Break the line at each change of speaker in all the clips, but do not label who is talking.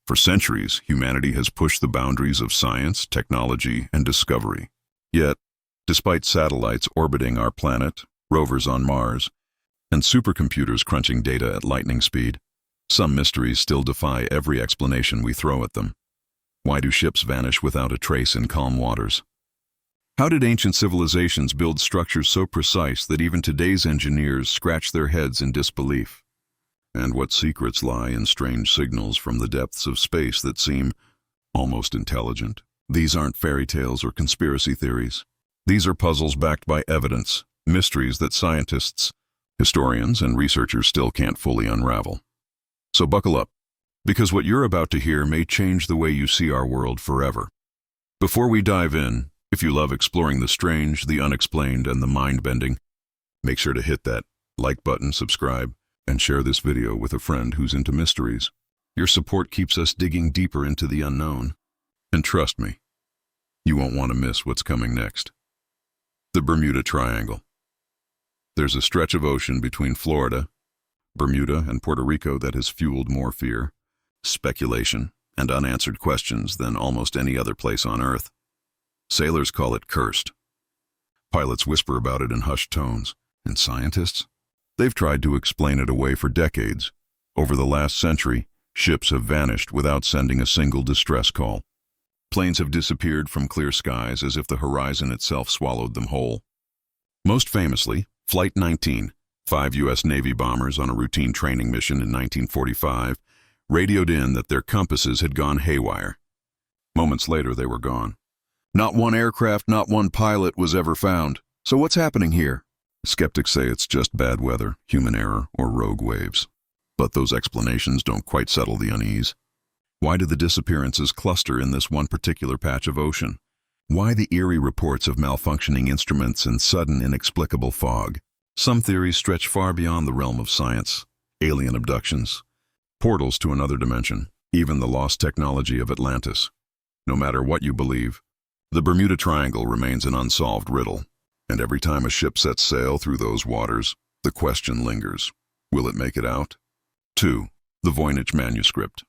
For centuries, humanity has pushed the boundaries of science, technology, and discovery. Yet, despite satellites orbiting our planet, rovers on Mars, and supercomputers crunching data at lightning speed, some mysteries still defy every explanation we throw at them. Why do ships vanish without a trace in calm waters? How did ancient civilizations build structures so precise that even today's engineers scratch their heads in disbelief? And what secrets lie in strange signals from the depths of space that seem almost intelligent? These aren't fairy tales or conspiracy theories. These are puzzles backed by evidence, mysteries that scientists, historians, and researchers still can't fully unravel. So buckle up, because what you're about to hear may change the way you see our world forever. Before we dive in, if you love exploring the strange, the unexplained, and the mind-bending, make sure to hit that like button, subscribe, and share this video with a friend who's into mysteries. Your support keeps us digging deeper into the unknown. And trust me, you won't want to miss what's coming next. The Bermuda Triangle. There's a stretch of ocean between Florida, Bermuda, and Puerto Rico that has fueled more fear, speculation, and unanswered questions than almost any other place on Earth. Sailors call it cursed. Pilots whisper about it in hushed tones. And scientists? They've tried to explain it away for decades. Over the last century, ships have vanished without sending a single distress call. Planes have disappeared from clear skies as if the horizon itself swallowed them whole. Most famously, Flight 19, 5 U.S. Navy bombers on a routine training mission in 1945, radioed in that their compasses had gone haywire. Moments later, they were gone. Not one aircraft, not one pilot was ever found. So what's happening here? Skeptics say it's just bad weather, human error, or rogue waves. But those explanations don't quite settle the unease. Why do the disappearances cluster in this one particular patch of ocean? Why the eerie reports of malfunctioning instruments and sudden inexplicable fog? Some theories stretch far beyond the realm of science. Alien abductions, portals to another dimension, even the lost technology of Atlantis. No matter what you believe, the Bermuda Triangle remains an unsolved riddle. And every time a ship sets sail through those waters, the question lingers. Will it make it out? 2. The Voynich Manuscript.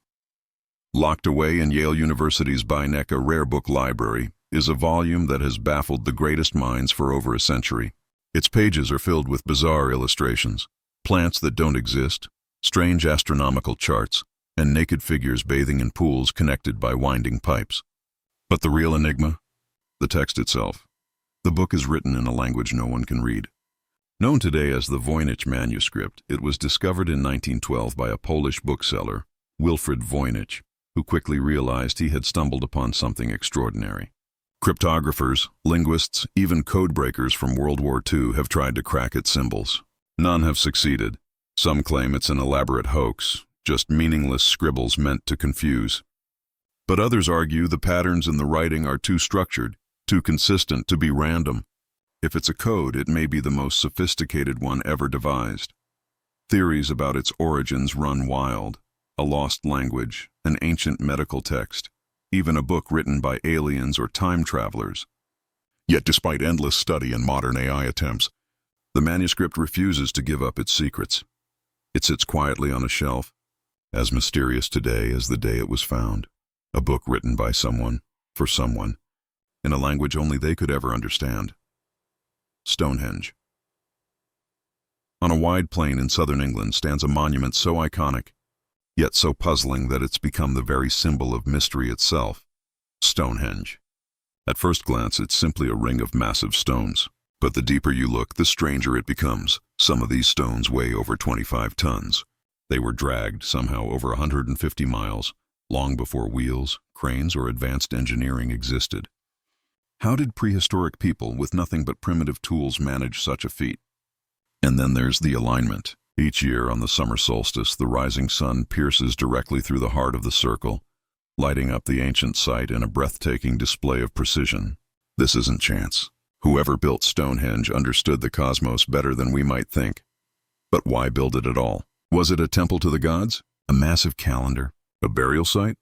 Locked away in Yale University's Beinecke Rare Book Library is a volume that has baffled the greatest minds for over a century. Its pages are filled with bizarre illustrations, plants that don't exist, strange astronomical charts, and naked figures bathing in pools connected by winding pipes. But the real enigma? The text itself. The book is written in a language no one can read. Known today as the Voynich Manuscript, it was discovered in 1912 by a Polish bookseller, Wilfrid Voynich, who quickly realized he had stumbled upon something extraordinary. Cryptographers, linguists, even codebreakers from World War II have tried to crack its symbols. None have succeeded. Some claim it's an elaborate hoax, just meaningless scribbles meant to confuse. But others argue the patterns in the writing are too structured, too consistent to be random. If it's a code, it may be the most sophisticated one ever devised. Theories about its origins run wild. A lost language, an ancient medical text, even a book written by aliens or time travelers. Yet despite endless study and modern AI attempts, the manuscript refuses to give up its secrets. It sits quietly on a shelf, as mysterious today as the day it was found. A book written by someone, for someone, in a language only they could ever understand. Stonehenge. On a wide plain in southern England stands a monument so iconic, yet so puzzling that it's become the very symbol of mystery itself. Stonehenge. At first glance, it's simply a ring of massive stones. But the deeper you look, the stranger it becomes. Some of these stones weigh over 25 tons. They were dragged somehow over 150 miles, long before wheels, cranes, or advanced engineering existed. How did prehistoric people with nothing but primitive tools manage such a feat? And then there's the alignment. Each year on the summer solstice, the rising sun pierces directly through the heart of the circle, lighting up the ancient site in a breathtaking display of precision. This isn't chance. Whoever built Stonehenge understood the cosmos better than we might think. But why build it at all? Was it a temple to the gods? A massive calendar? A burial site?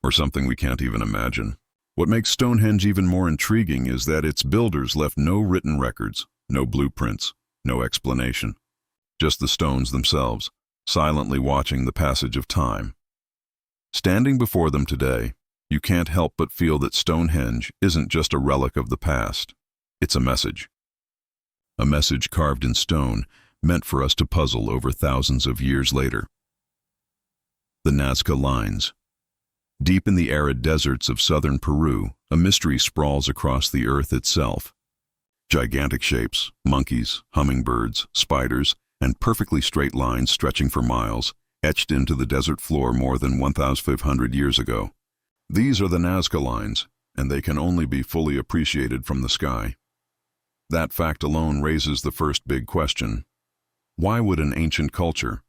Or something we can't even imagine? What makes Stonehenge even more intriguing is that its builders left no written records, no blueprints, no explanation. Just the stones themselves, silently watching the passage of time. Standing before them today, you can't help but feel that Stonehenge isn't just a relic of the past. It's a message. A message carved in stone, meant for us to puzzle over thousands of years later. The Nazca Lines. Deep in the arid deserts of southern Peru, a mystery sprawls across the earth itself. Gigantic shapes, monkeys, hummingbirds, spiders, and perfectly straight lines stretching for miles, etched into the desert floor more than 1,500 years ago. These are the Nazca Lines, and they can only be fully appreciated from the sky. That fact alone raises the first big question. Why would an ancient culture,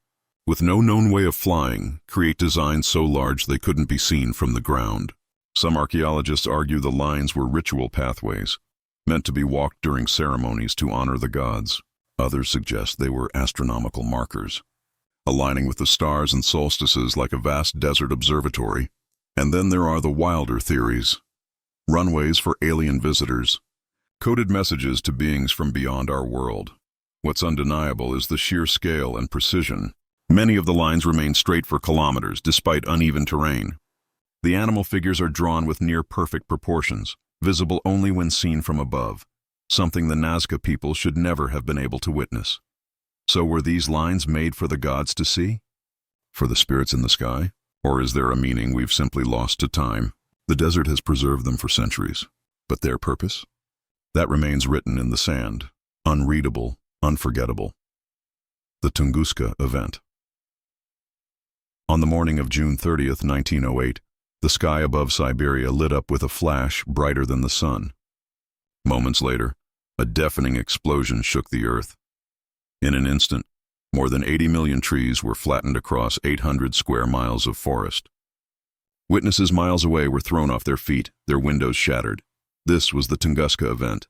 with no known way of flying, create designs so large they couldn't be seen from the ground? Some archaeologists argue the lines were ritual pathways, meant to be walked during ceremonies to honor the gods. Others suggest they were astronomical markers, aligning with the stars and solstices like a vast desert observatory. And then there are the wilder theories. Runways for alien visitors, coded messages to beings from beyond our world. What's undeniable is the sheer scale and precision. Many of the lines remain straight for kilometers, despite uneven terrain. The animal figures are drawn with near-perfect proportions, visible only when seen from above, something the Nazca people should never have been able to witness. So were these lines made for the gods to see? For the spirits in the sky? Or is there a meaning we've simply lost to time? The desert has preserved them for centuries, but their purpose? That remains written in the sand, unreadable, unforgettable. The Tunguska Event. On the morning of June 30th, 1908, the sky above Siberia lit up with a flash brighter than the sun. Moments later, a deafening explosion shook the earth. In an instant, more than 80 million trees were flattened across 800 square miles of forest. Witnesses miles away were thrown off their feet, their windows shattered. This was the Tunguska Event,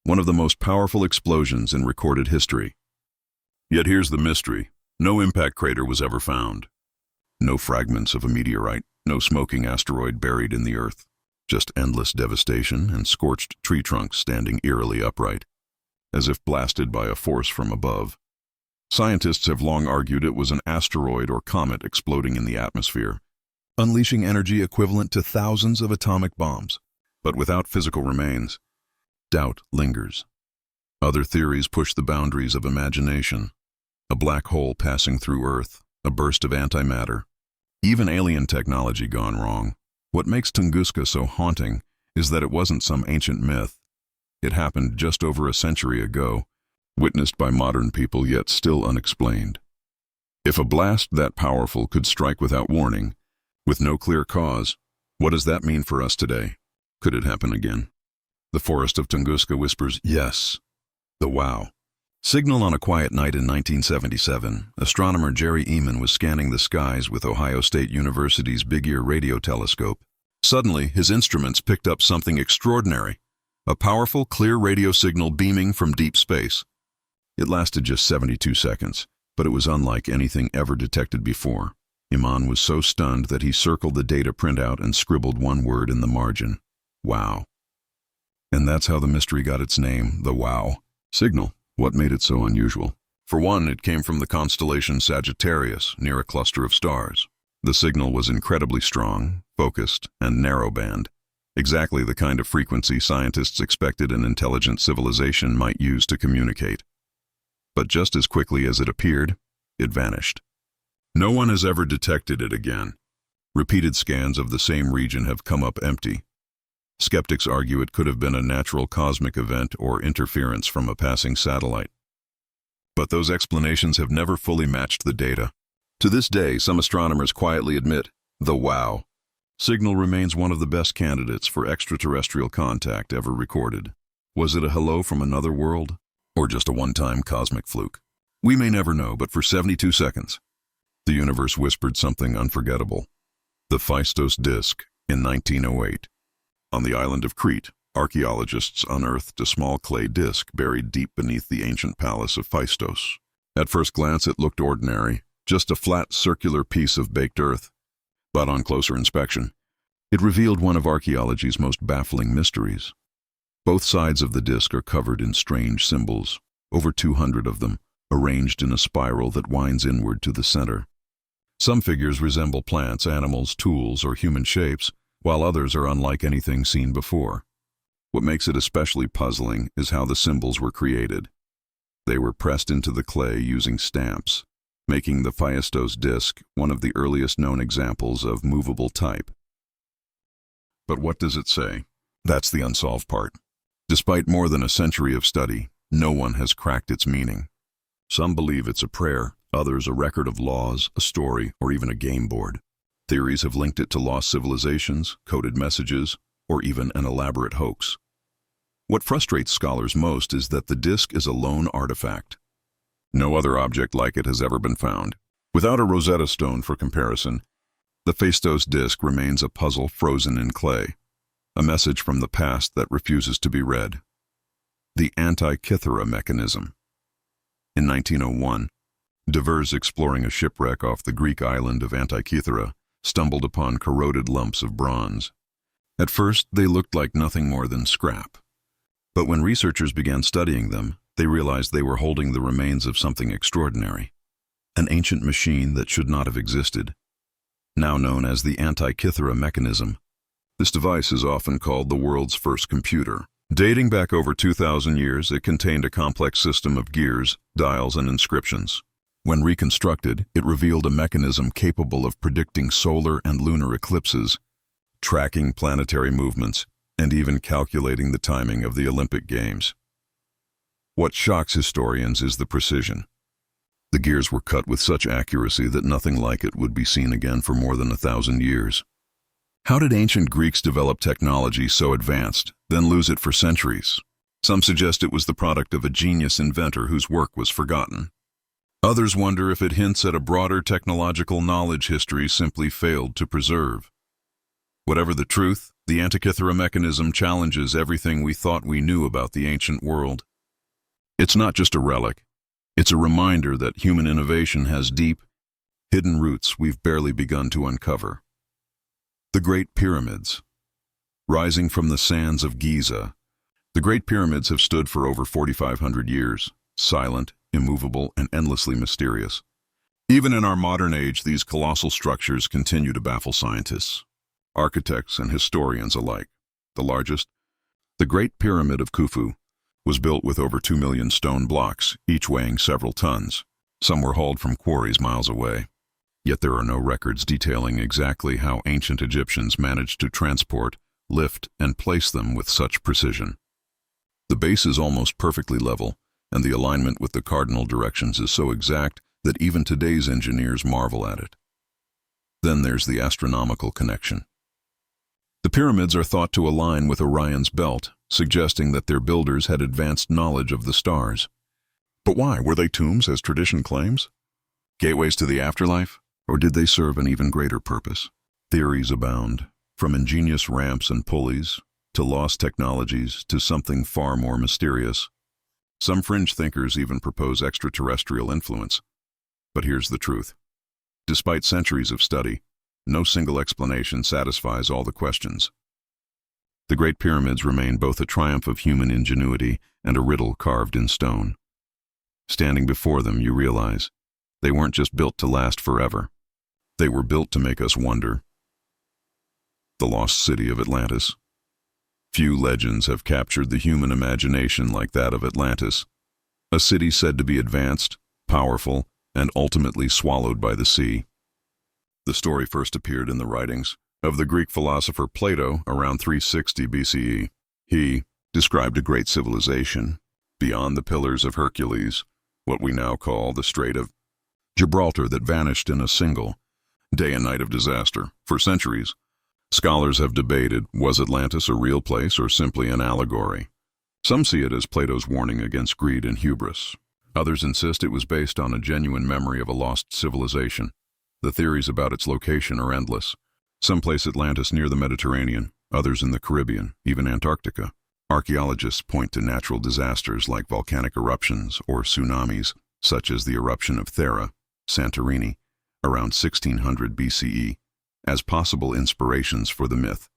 one of the most powerful explosions in recorded history. Yet here's the mystery. No impact crater was ever found. No fragments of a meteorite, no smoking asteroid buried in the earth. Just endless devastation and scorched tree trunks standing eerily upright, as if blasted by a force from above. Scientists have long argued it was an asteroid or comet exploding in the atmosphere, unleashing energy equivalent to thousands of atomic bombs. But without physical remains, doubt lingers. Other theories push the boundaries of imagination. A black hole passing through Earth, a burst of antimatter, even alien technology gone wrong. What makes Tunguska so haunting is that it wasn't some ancient myth. It happened just over a century ago, witnessed by modern people yet still unexplained. If a blast that powerful could strike without warning, with no clear cause, what does that mean for us today? Could it happen again? The forest of Tunguska whispers, yes. The wow. Signal on a quiet night in 1977, astronomer Jerry Eman was scanning the skies with Ohio State University's Big Ear radio telescope. Suddenly, his instruments picked up something extraordinary, a powerful, clear radio signal beaming from deep space. It lasted just 72 seconds, but it was unlike anything ever detected before. Eman was so stunned that he circled the data printout and scribbled one word in the margin. Wow. And that's how the mystery got its name, the wow signal. What made it so unusual? For one, it came from the constellation Sagittarius, near a cluster of stars. The signal was incredibly strong, focused, and narrowband, exactly the kind of frequency scientists expected an intelligent civilization might use to communicate. But just as quickly as it appeared, it vanished. No one has ever detected it again. Repeated scans of the same region have come up empty. Skeptics argue it could have been a natural cosmic event or interference from a passing satellite. But those explanations have never fully matched the data. To this day, some astronomers quietly admit the wow signal remains one of the best candidates for extraterrestrial contact ever recorded. Was it a hello from another world, or just a one-time cosmic fluke? We may never know, but for 72 seconds, the universe whispered something unforgettable. The Phaistos disk in 1908. On the island of Crete, archaeologists unearthed a small clay disk buried deep beneath the ancient palace of Phaistos. At first glance, it looked ordinary, just a flat circular piece of baked earth. But on closer inspection, it revealed one of archaeology's most baffling mysteries. Both sides of the disk are covered in strange symbols, over 200 of them, arranged in a spiral that winds inward to the center. Some figures resemble plants, animals, tools, or human shapes, while others are unlike anything seen before. What makes it especially puzzling is how the symbols were created. They were pressed into the clay using stamps, making the Phaistos disc one of the earliest known examples of movable type. But what does it say? That's the unsolved part. Despite more than a century of study, no one has cracked its meaning. Some believe it's a prayer, others a record of laws, a story, or even a game board. Theories have linked it to lost civilizations, coded messages, or even an elaborate hoax. What frustrates scholars most is that the disc is a lone artifact. No other object like it has ever been found. Without a Rosetta Stone for comparison, the Phaistos disc remains a puzzle frozen in clay, a message from the past that refuses to be read. The Antikythera mechanism. In 1901, divers exploring a shipwreck off the Greek island of Antikythera stumbled upon corroded lumps of bronze. At first, they looked like nothing more than scrap. But when researchers began studying them, they realized they were holding the remains of something extraordinary. An ancient machine that should not have existed. Now known as the Antikythera mechanism. This device is often called the world's first computer. Dating back over 2,000 years, it contained a complex system of gears, dials, and inscriptions. When reconstructed, it revealed a mechanism capable of predicting solar and lunar eclipses, tracking planetary movements, and even calculating the timing of the Olympic Games. What shocks historians is the precision. The gears were cut with such accuracy that nothing like it would be seen again for more than 1,000 years. How did ancient Greeks develop technology so advanced, then lose it for centuries? Some suggest it was the product of a genius inventor whose work was forgotten. Others wonder if it hints at a broader technological knowledge history simply failed to preserve. Whatever the truth, the Antikythera mechanism challenges everything we thought we knew about the ancient world. It's not just a relic. It's a reminder that human innovation has deep, hidden roots we've barely begun to uncover. The Great Pyramids. Rising from the sands of Giza, the Great Pyramids have stood for over 4,500 years, silent, immovable, and endlessly mysterious. Even in our modern age, these colossal structures continue to baffle scientists, architects, and historians alike. The largest, the Great Pyramid of Khufu, was built with over 2 million stone blocks, each weighing several tons. Some were hauled from quarries miles away. Yet there are no records detailing exactly how ancient Egyptians managed to transport, lift, and place them with such precision. The base is almost perfectly level, and the alignment with the cardinal directions is so exact that even today's engineers marvel at it. Then there's the astronomical connection. The pyramids are thought to align with Orion's belt, suggesting that their builders had advanced knowledge of the stars. But why? Were they tombs, as tradition claims? Gateways to the afterlife? Or did they serve an even greater purpose? Theories abound, from ingenious ramps and pulleys, to lost technologies, to something far more mysterious. Some fringe thinkers even propose extraterrestrial influence. But here's the truth. Despite centuries of study, no single explanation satisfies all the questions. The Great Pyramids remain both a triumph of human ingenuity and a riddle carved in stone. Standing before them, you realize they weren't just built to last forever. They were built to make us wonder. The lost city of Atlantis. Few legends have captured the human imagination like that of Atlantis, a city said to be advanced, powerful, and ultimately swallowed by the sea. The story first appeared in the writings of the Greek philosopher Plato around 360 BCE. He described a great civilization beyond the Pillars of Hercules, what we now call the Strait of Gibraltar, that vanished in a single day and night of disaster. For centuries, scholars have debated, was Atlantis a real place or simply an allegory? Some see it as Plato's warning against greed and hubris. Others insist it was based on a genuine memory of a lost civilization. The theories about its location are endless. Some place Atlantis near the Mediterranean, others in the Caribbean, even Antarctica. Archaeologists point to natural disasters like volcanic eruptions or tsunamis, such as the eruption of Thera, Santorini, around 1600 BCE, as possible inspirations for the myth.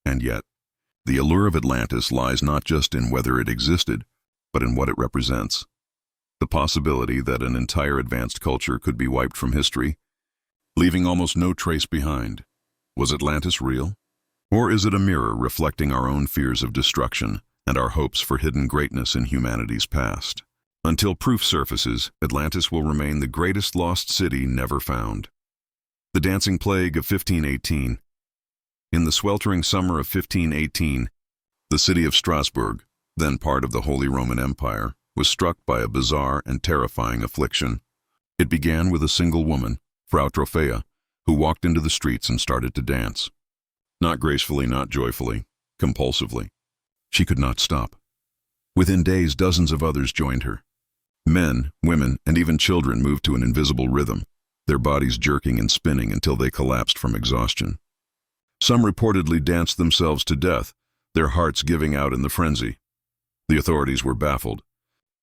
And yet, the allure of Atlantis lies not just in whether it existed, but in what it represents. The possibility that an entire advanced culture could be wiped from history, leaving almost no trace behind. Was Atlantis real? Or is it a mirror reflecting our own fears of destruction and our hopes for hidden greatness in humanity's past? Until proof surfaces, Atlantis will remain the greatest lost city never found. The Dancing Plague of 1518. In the sweltering summer of 1518, the city of Strasbourg, then part of the Holy Roman Empire, was struck by a bizarre and terrifying affliction. It began with a single woman, Frau Trophea, who walked into the streets and started to dance. Not gracefully, not joyfully, compulsively. She could not stop. Within days, dozens of others joined her. Men, women, and even children moved to an invisible rhythm, their bodies jerking and spinning until they collapsed from exhaustion. Some reportedly danced themselves to death, their hearts giving out in the frenzy. The authorities were baffled.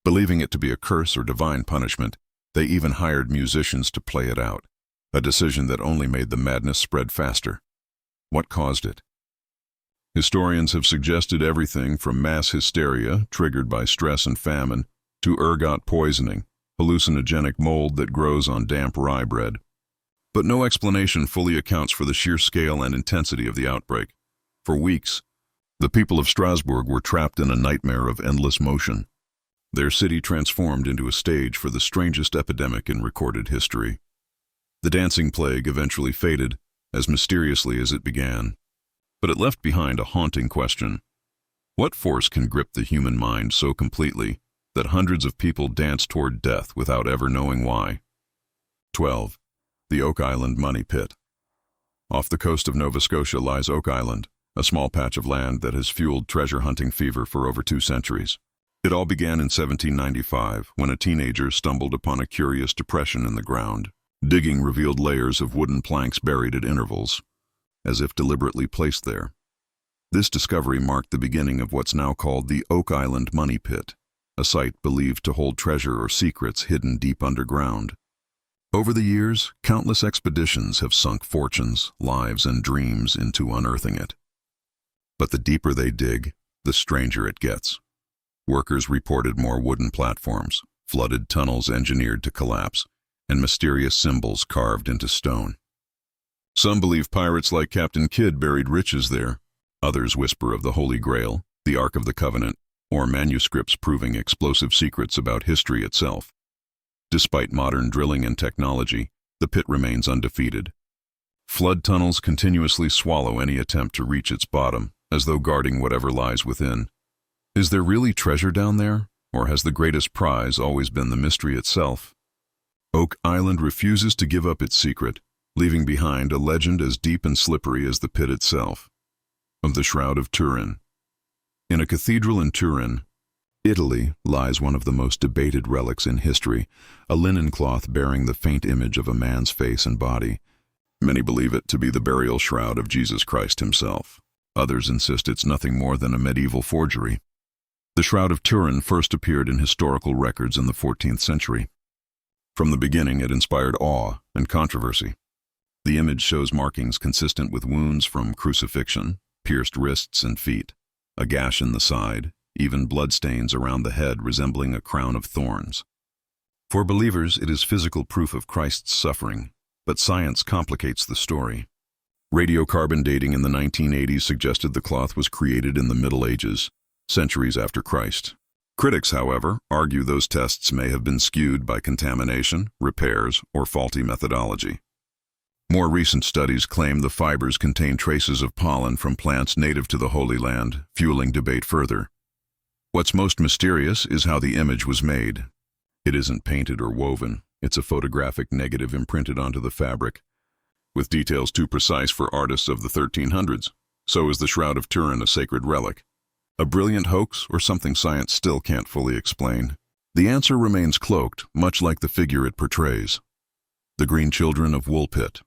Believing it to be a curse or divine punishment, they even hired musicians to play it out, a decision that only made the madness spread faster. What caused it? Historians have suggested everything from mass hysteria, triggered by stress and famine, to ergot poisoning, hallucinogenic mold that grows on damp rye bread. But no explanation fully accounts for the sheer scale and intensity of the outbreak. For weeks, the people of Strasbourg were trapped in a nightmare of endless motion. Their city transformed into a stage for the strangest epidemic in recorded history. The dancing plague eventually faded, as mysteriously as it began. But it left behind a haunting question. What force can grip the human mind so completely that hundreds of people dance toward death without ever knowing why? 12. The Oak Island Money Pit. Off the coast of Nova Scotia lies Oak Island, a small patch of land that has fueled treasure-hunting fever for over 2 centuries. It all began in 1795, when a teenager stumbled upon a curious depression in the ground. Digging revealed layers of wooden planks buried at intervals, as if deliberately placed there. This discovery marked the beginning of what's now called the Oak Island Money Pit, a site believed to hold treasure or secrets hidden deep underground. Over the years, countless expeditions have sunk fortunes, lives, and dreams into unearthing it. But the deeper they dig, the stranger it gets. Workers reported more wooden platforms, flooded tunnels engineered to collapse, and mysterious symbols carved into stone. Some believe pirates like Captain Kidd buried riches there. Others whisper of the Holy Grail, the Ark of the Covenant, or manuscripts proving explosive secrets about history itself. Despite modern drilling and technology, the pit remains undefeated. Flood tunnels continuously swallow any attempt to reach its bottom, as though guarding whatever lies within. Is there really treasure down there, or has the greatest prize always been the mystery itself? Oak Island refuses to give up its secret, leaving behind a legend as deep and slippery as the pit itself. Of the Shroud of Turin. In a cathedral in Turin, Italy, lies one of the most debated relics in history, a linen cloth bearing the faint image of a man's face and body. Many believe it to be the burial shroud of Jesus Christ himself. Others insist it's nothing more than a medieval forgery. The Shroud of Turin first appeared in historical records in the 14th century. From the beginning, it inspired awe and controversy. The image shows markings consistent with wounds from crucifixion, pierced wrists and feet, a gash in the side, even bloodstains around the head resembling a crown of thorns. For believers, it is physical proof of Christ's suffering, but science complicates the story. Radiocarbon dating in the 1980s suggested the cloth was created in the Middle Ages, centuries after Christ. Critics, however, argue those tests may have been skewed by contamination, repairs, or faulty methodology. More recent studies claim the fibers contain traces of pollen from plants native to the Holy Land, fueling debate further. What's most mysterious is how the image was made. It isn't painted or woven, it's a photographic negative imprinted onto the fabric, with details too precise for artists of the 1300s. So is the Shroud of Turin a sacred relic? A brilliant hoax or something science still can't fully explain? The answer remains cloaked, much like the figure it portrays. The Green Children of Woolpit.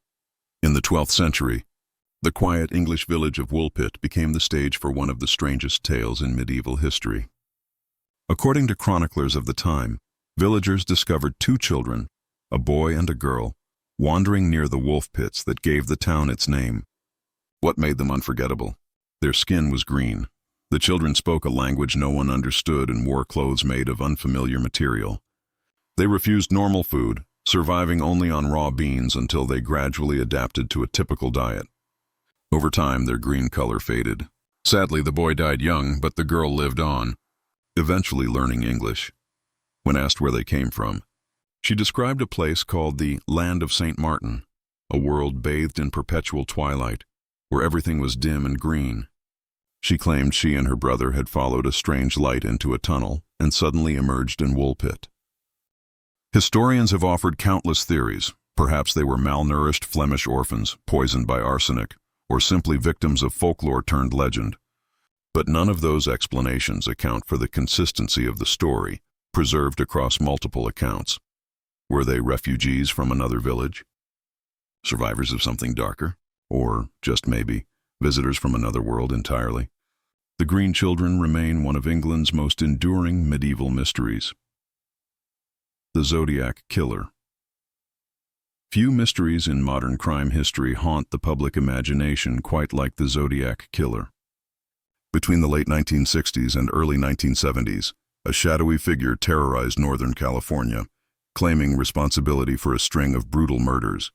In the 12th century, the quiet English village of Woolpit became the stage for one of the strangest tales in medieval history. According to chroniclers of the time, villagers discovered 2 children, a boy and a girl, wandering near the wolf pits that gave the town its name. What made them unforgettable? Their skin was green. The children spoke a language no one understood and wore clothes made of unfamiliar material. They refused normal food, surviving only on raw beans until they gradually adapted to a typical diet. Over time, their green color faded. Sadly, the boy died young, but the girl lived on, eventually learning English. When asked where they came from, she described a place called the Land of St. Martin, a world bathed in perpetual twilight, where everything was dim and green. She claimed she and her brother had followed a strange light into a tunnel and suddenly emerged in Woolpit. Historians have offered countless theories. Perhaps they were malnourished Flemish orphans, poisoned by arsenic, or simply victims of folklore turned legend. But none of those explanations account for the consistency of the story, preserved across multiple accounts. Were they refugees from another village? Survivors of something darker? Or, just maybe, visitors from another world entirely? The Green Children remain one of England's most enduring medieval mysteries. The Zodiac Killer. Few mysteries in modern crime history haunt the public imagination quite like the Zodiac Killer. Between the late 1960s and early 1970s, a shadowy figure terrorized Northern California, claiming responsibility for a string of brutal murders.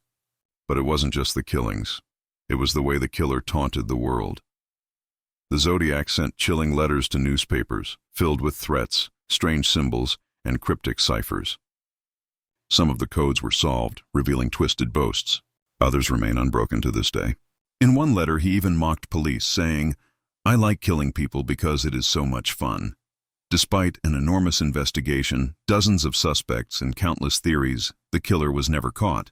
But it wasn't just the killings. It was the way the killer taunted the world. The Zodiac sent chilling letters to newspapers, filled with threats, strange symbols, and cryptic ciphers. Some of the codes were solved, revealing twisted boasts. Others remain unbroken to this day. In one letter, he even mocked police, saying, "I like killing people because it is so much fun." Despite an enormous investigation, dozens of suspects, and countless theories, the killer was never caught.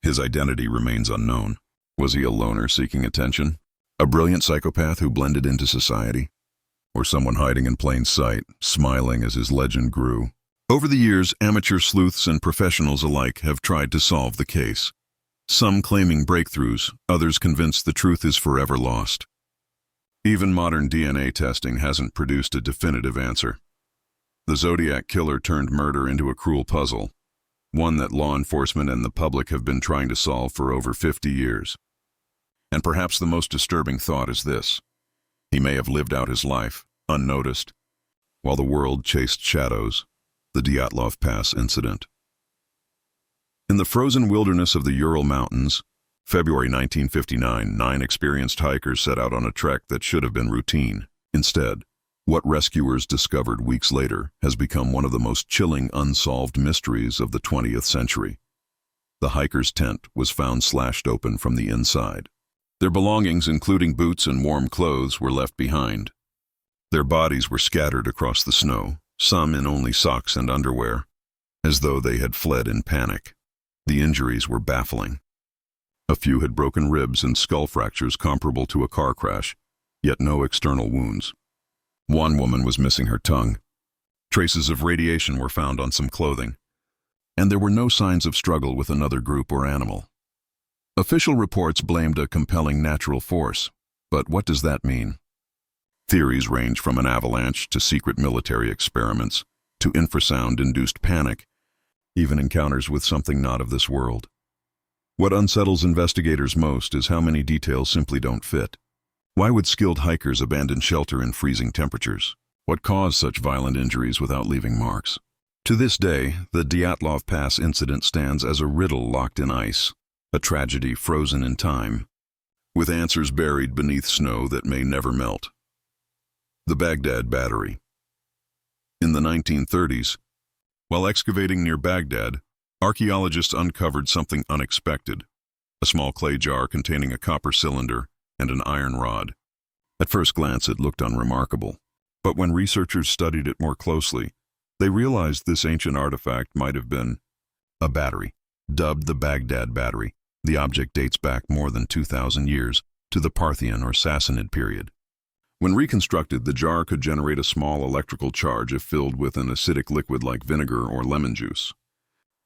His identity remains unknown. Was he a loner seeking attention? A brilliant psychopath who blended into society? Or someone hiding in plain sight, smiling as his legend grew? Over the years, amateur sleuths and professionals alike have tried to solve the case. Some claiming breakthroughs, others convinced the truth is forever lost. Even modern DNA testing hasn't produced a definitive answer. The Zodiac Killer turned murder into a cruel puzzle, one that law enforcement and the public have been trying to solve for over 50 years. And perhaps the most disturbing thought is this: he may have lived out his life, unnoticed, while the world chased shadows. The Dyatlov Pass incident. In the frozen wilderness of the Ural Mountains, February 1959, 9 experienced hikers set out on a trek that should have been routine. Instead, what rescuers discovered weeks later has become one of the most chilling unsolved mysteries of the 20th century. The hikers' tent was found slashed open from the inside. Their belongings, including boots and warm clothes, were left behind. Their bodies were scattered across the snow, some in only socks and underwear, as though they had fled in panic. The injuries were baffling. A few had broken ribs and skull fractures comparable to a car crash, yet no external wounds. One woman was missing her tongue. Traces of radiation were found on some clothing, and there were no signs of struggle with another group or animal. Official reports blamed a compelling natural force, but what does that mean? Theories range from an avalanche to secret military experiments, to infrasound-induced panic, even encounters with something not of this world. What unsettles investigators most is how many details simply don't fit. Why would skilled hikers abandon shelter in freezing temperatures? What caused such violent injuries without leaving marks? To this day, the Dyatlov Pass incident stands as a riddle locked in ice, a tragedy frozen in time, with answers buried beneath snow that may never melt. The Baghdad Battery. In the 1930s, while excavating near Baghdad, archaeologists uncovered something unexpected: a small clay jar containing a copper cylinder and an iron rod. At first glance, it looked unremarkable, but when researchers studied it more closely, they realized this ancient artifact might have been a battery. Dubbed the Baghdad Battery, the object dates back more than 2,000 years to the Parthian or Sassanid period. When reconstructed, the jar could generate a small electrical charge if filled with an acidic liquid like vinegar or lemon juice.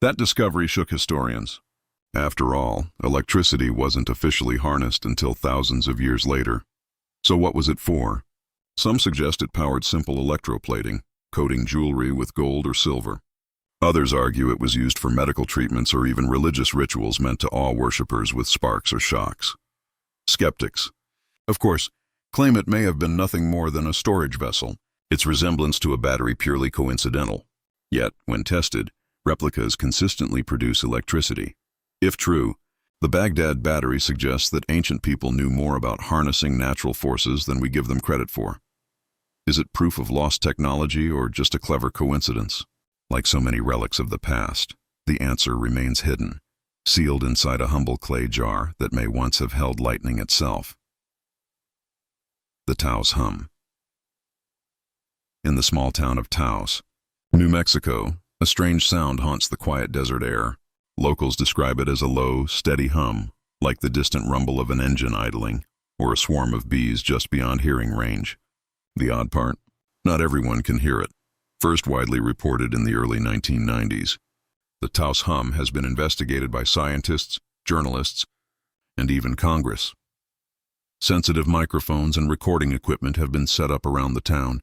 That discovery shook historians. After all, electricity wasn't officially harnessed until thousands of years later. So what was it for? Some suggest it powered simple electroplating, coating jewelry with gold or silver. Others argue it was used for medical treatments or even religious rituals meant to awe worshippers with sparks or shocks. Skeptics, of course, claim it may have been nothing more than a storage vessel, its resemblance to a battery purely coincidental. Yet, when tested, Replicas consistently produce electricity. If true, the Baghdad battery suggests that ancient people knew more about harnessing natural forces than we give them credit for. Is it proof of lost technology or just a clever coincidence? Like so many relics of the past, the answer remains hidden, sealed inside a humble clay jar that may once have held lightning itself. The Taos hum. In the small town of Taos, New Mexico, a strange sound haunts the quiet desert air. Locals describe it as a low, steady hum, like the distant rumble of an engine idling, or a swarm of bees just beyond hearing range. The odd part? Not everyone can hear it. First widely reported in the early 1990s, the Taos hum has been investigated by scientists, journalists, and even Congress. Sensitive microphones and recording equipment have been set up around the town,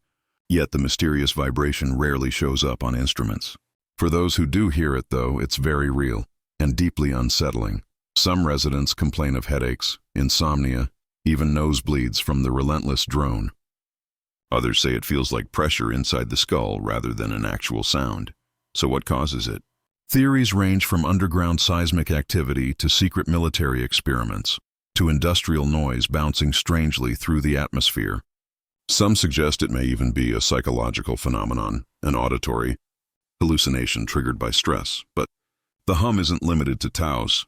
yet the mysterious vibration rarely shows up on instruments. For those who do hear it, though, it's very real and deeply unsettling. Some residents complain of headaches, insomnia, even nosebleeds from the relentless drone. Others say it feels like pressure inside the skull rather than an actual sound. So what causes it? Theories range from underground seismic activity to secret military experiments, to industrial noise bouncing strangely through the atmosphere. Some suggest it may even be a psychological phenomenon, an auditory hallucination triggered by stress. But the hum isn't limited to Taos.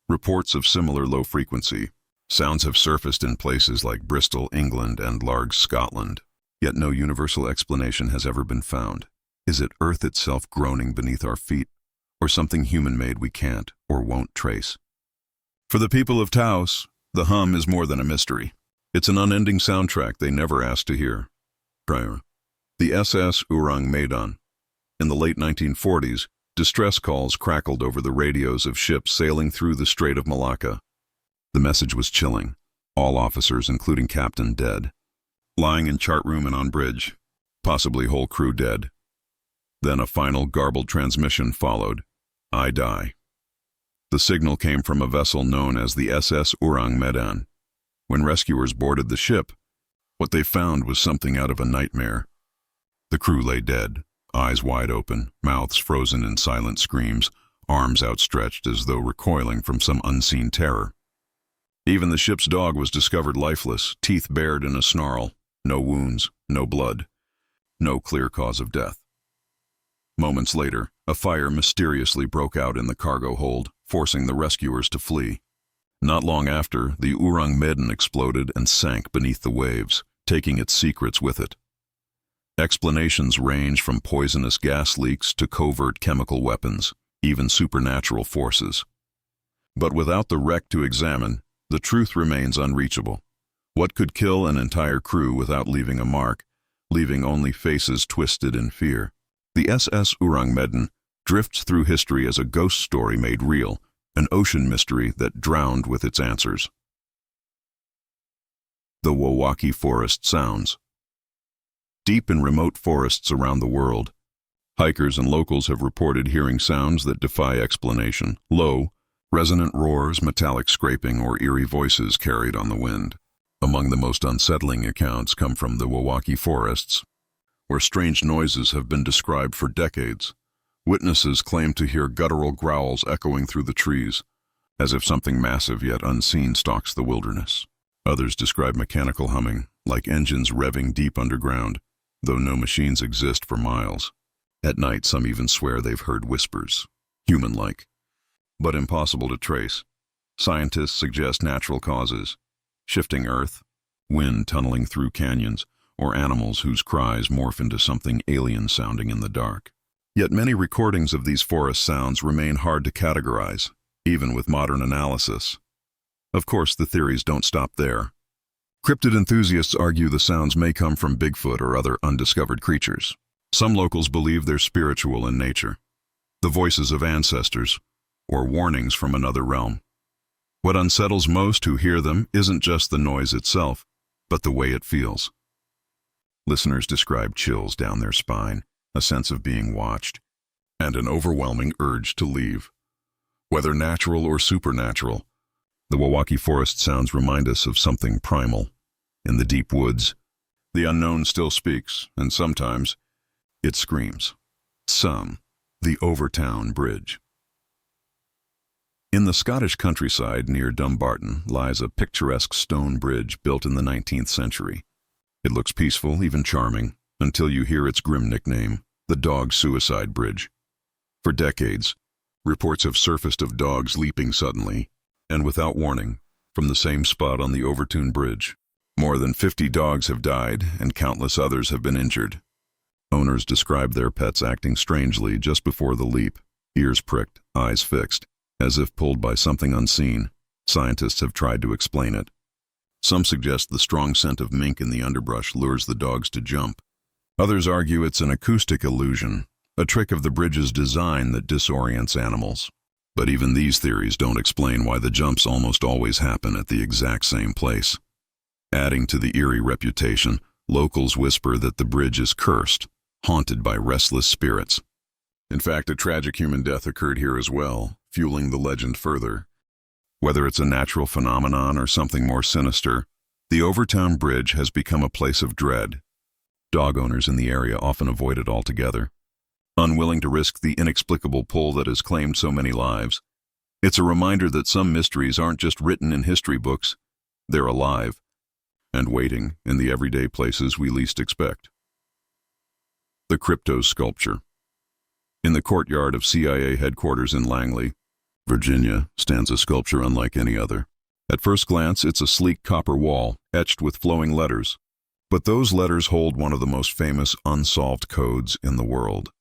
Reports of similar low-frequency sounds have surfaced in places like Bristol, England, and Largs, Scotland. Yet no universal explanation has ever been found. Is it Earth itself groaning beneath our feet, or something human-made we can't or won't trace? For the people of Taos, the hum is more than a mystery. It's an unending soundtrack they never asked to hear. The SS Urang Medan. In the late 1940s, distress calls crackled over the radios of ships sailing through the Strait of Malacca. The message was chilling. All officers, including captain, dead. Lying in chart room and on bridge. Possibly whole crew dead. Then a final garbled transmission followed. I die. The signal came from a vessel known as the SS Urang Medan. When rescuers boarded the ship, what they found was something out of a nightmare. The crew lay dead, eyes wide open, mouths frozen in silent screams, arms outstretched as though recoiling from some unseen terror. Even the ship's dog was discovered lifeless, teeth bared in a snarl. No wounds, no blood, no clear cause of death. Moments later, a fire mysteriously broke out in the cargo hold, forcing the rescuers to flee. Not long after, the Urang Medan exploded and sank beneath the waves, taking its secrets with it. Explanations range from poisonous gas leaks to covert chemical weapons, even supernatural forces. But without the wreck to examine, the truth remains unreachable. What could kill an entire crew without leaving a mark, leaving only faces twisted in fear? The SS Urang Medan drifts through history as a ghost story made real, an ocean mystery that drowned with its answers. The Wawaki Forest Sounds. Deep in remote forests around the world, hikers and locals have reported hearing sounds that defy explanation. Low, resonant roars, metallic scraping, or eerie voices carried on the wind. Among the most unsettling accounts come from the Wawaki forests, where strange noises have been described for decades. Witnesses claim to hear guttural growls echoing through the trees, as if something massive yet unseen stalks the wilderness. Others describe mechanical humming, like engines revving deep underground, though no machines exist for miles. At night, some even swear they've heard whispers, human-like, but impossible to trace. Scientists suggest natural causes: shifting earth, wind tunneling through canyons, or animals whose cries morph into something alien-sounding in the dark. Yet many recordings of these forest sounds remain hard to categorize, even with modern analysis. Of course, the theories don't stop there. Cryptid enthusiasts argue the sounds may come from Bigfoot or other undiscovered creatures. Some locals believe they're spiritual in nature, the voices of ancestors, or warnings from another realm. What unsettles most who hear them isn't just the noise itself, but the way it feels. Listeners describe chills down their spine, a sense of being watched, and an overwhelming urge to leave. Whether natural or supernatural, the Wawaki forest sounds remind us of something primal. In the deep woods, the unknown still speaks, and sometimes it screams. Some, The Overtown Bridge. In the Scottish countryside near Dumbarton lies a picturesque stone bridge built in the 19th century. It looks peaceful, even charming, until you hear its grim nickname, the Dog Suicide Bridge. For decades, reports have surfaced of dogs leaping suddenly, and without warning, from the same spot on the Overtown Bridge. More than 50 dogs have died, and countless others have been injured. Owners describe their pets acting strangely just before the leap, ears pricked, eyes fixed, as if pulled by something unseen. Scientists have tried to explain it. Some suggest the strong scent of mink in the underbrush lures the dogs to jump. Others argue it's an acoustic illusion, a trick of the bridge's design that disorients animals. But even these theories don't explain why the jumps almost always happen at the exact same place. Adding to the eerie reputation, locals whisper that the bridge is cursed, haunted by restless spirits. In fact, a tragic human death occurred here as well, fueling the legend further. Whether it's a natural phenomenon or something more sinister, the Overtown Bridge has become a place of dread. Dog owners in the area often avoid it altogether, unwilling to risk the inexplicable pull that has claimed so many lives. It's a reminder that some mysteries aren't just written in history books, they're alive, and waiting in the everyday places we least expect. The Crypto Sculpture. In the courtyard of CIA headquarters in Langley, Virginia, stands a sculpture unlike any other. At first glance, it's a sleek copper wall, etched with flowing letters. But those letters hold one of the most famous unsolved codes in the world.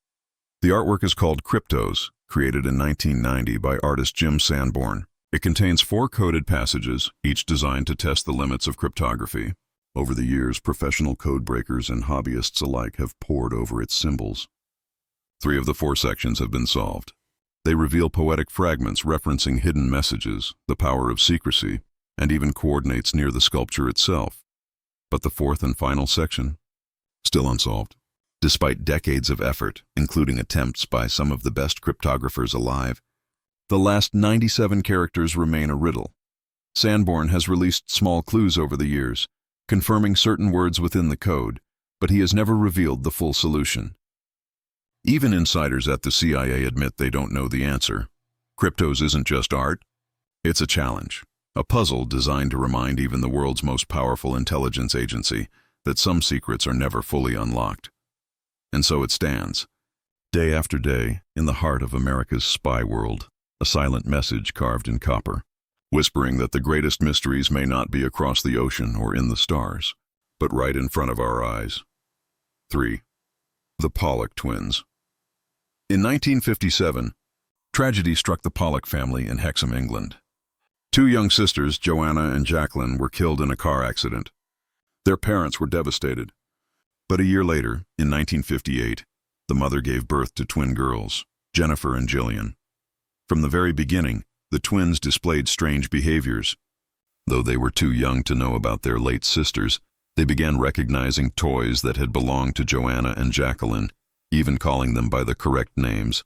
The artwork is called Cryptos, created in 1990 by artist Jim Sanborn. It contains 4 coded passages, each designed to test the limits of cryptography. Over the years, professional code breakers and hobbyists alike have pored over its symbols. 3 of the 4 sections have been solved. They reveal poetic fragments referencing hidden messages, the power of secrecy, and even coordinates near the sculpture itself. But the 4th and final section? Still unsolved. Despite decades of effort, including attempts by some of the best cryptographers alive, the last 97 characters remain a riddle. Sanborn has released small clues over the years, confirming certain words within the code, but he has never revealed the full solution. Even insiders at the CIA admit they don't know the answer. Cryptos isn't just art, it's a challenge, a puzzle designed to remind even the world's most powerful intelligence agency that some secrets are never fully unlocked. And so it stands, day after day, in the heart of America's spy world, a silent message carved in copper, whispering that the greatest mysteries may not be across the ocean or in the stars, but right in front of our eyes. 3. The Pollock Twins. In 1957, tragedy struck the Pollock family in Hexham, England. 2 young sisters, Joanna and Jacqueline, were killed in a car accident. Their parents were devastated. But a year later, in 1958, the mother gave birth to twin girls, Jennifer and Jillian. From the very beginning, the twins displayed strange behaviors. Though they were too young to know about their late sisters, they began recognizing toys that had belonged to Joanna and Jacqueline, even calling them by the correct names.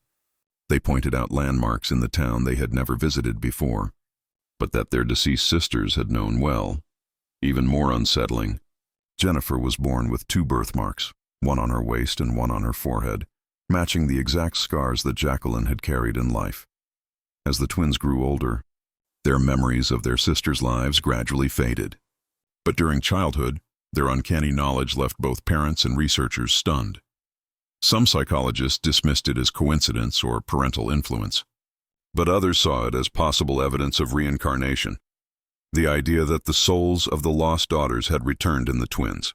They pointed out landmarks in the town they had never visited before, but that their deceased sisters had known well. Even more unsettling, Jennifer was born with 2 birthmarks, one on her waist and one on her forehead, matching the exact scars that Jacqueline had carried in life. As the twins grew older, their memories of their sisters' lives gradually faded. But during childhood, their uncanny knowledge left both parents and researchers stunned. Some psychologists dismissed it as coincidence or parental influence, but others saw it as possible evidence of reincarnation, the idea that the souls of the lost daughters had returned in the twins.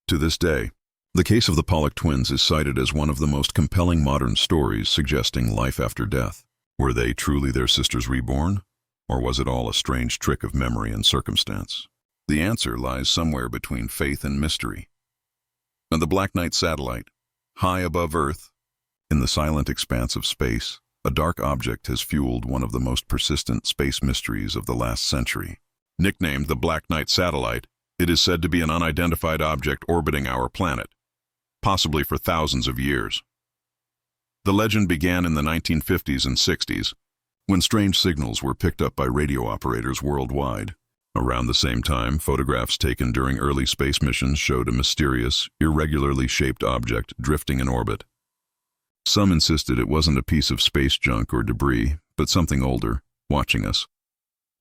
To this day, the case of the Pollock twins is cited as one of the most compelling modern stories suggesting life after death. Were they truly their sisters reborn, or was it all a strange trick of memory and circumstance? The answer lies somewhere between faith and mystery. And the Black Knight satellite, high above Earth, in the silent expanse of space, a dark object has fueled one of the most persistent space mysteries of the last century. Nicknamed the Black Knight satellite, it is said to be an unidentified object orbiting our planet, possibly for thousands of years. The legend began in the 1950s and 60s, when strange signals were picked up by radio operators worldwide. Around the same time, photographs taken during early space missions showed a mysterious, irregularly shaped object drifting in orbit. Some insisted it wasn't a piece of space junk or debris, but something older, watching us.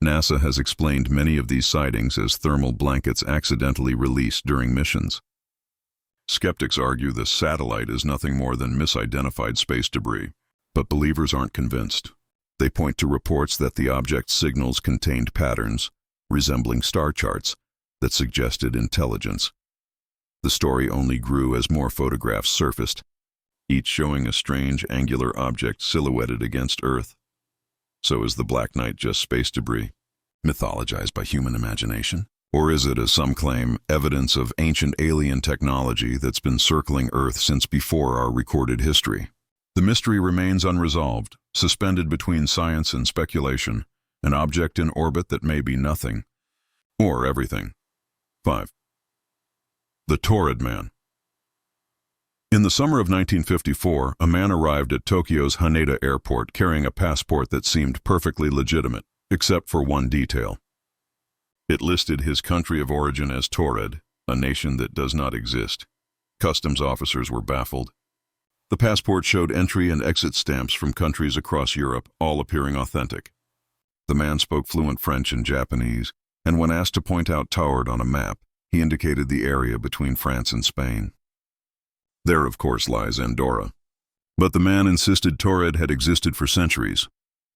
NASA has explained many of these sightings as thermal blankets accidentally released during missions. Skeptics argue the satellite is nothing more than misidentified space debris, but believers aren't convinced. They point to reports that the object's signals contained patterns, resembling star charts, that suggested intelligence. The story only grew as more photographs surfaced, each showing a strange angular object silhouetted against Earth. So is the Black Knight just space debris, mythologized by human imagination? Or is it, as some claim, evidence of ancient alien technology that's been circling Earth since before our recorded history? The mystery remains unresolved, suspended between science and speculation, an object in orbit that may be nothing, or everything. 5. The Torrid Man. In the summer of 1954, a man arrived at Tokyo's Haneda Airport carrying a passport that seemed perfectly legitimate, except for one detail. It listed his country of origin as Torrid, a nation that does not exist. Customs officers were baffled. The passport showed entry and exit stamps from countries across Europe, all appearing authentic. The man spoke fluent French and Japanese, and when asked to point out Torrid on a map, he indicated the area between France and Spain. There, of course, lies Andorra. But the man insisted Torrid had existed for centuries.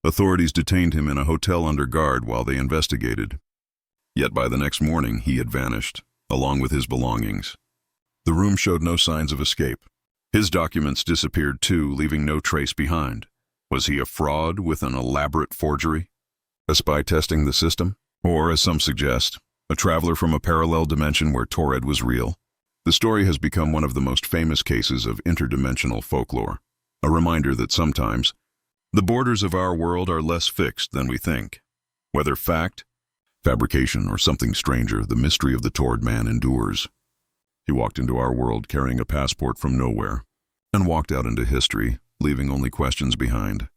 Authorities detained him in a hotel under guard while they investigated. Yet by the next morning, he had vanished, along with his belongings. The room showed no signs of escape. His documents disappeared too, leaving no trace behind. Was he a fraud with an elaborate forgery? A spy testing the system? Or, as some suggest, a traveler from a parallel dimension where Torrid was real? The story has become one of the most famous cases of interdimensional folklore, a reminder that sometimes the borders of our world are less fixed than we think. Whether fact, fabrication, or something stranger, the mystery of the Torrid Man endures. He walked into our world carrying a passport from nowhere, and walked out into history, leaving only questions behind.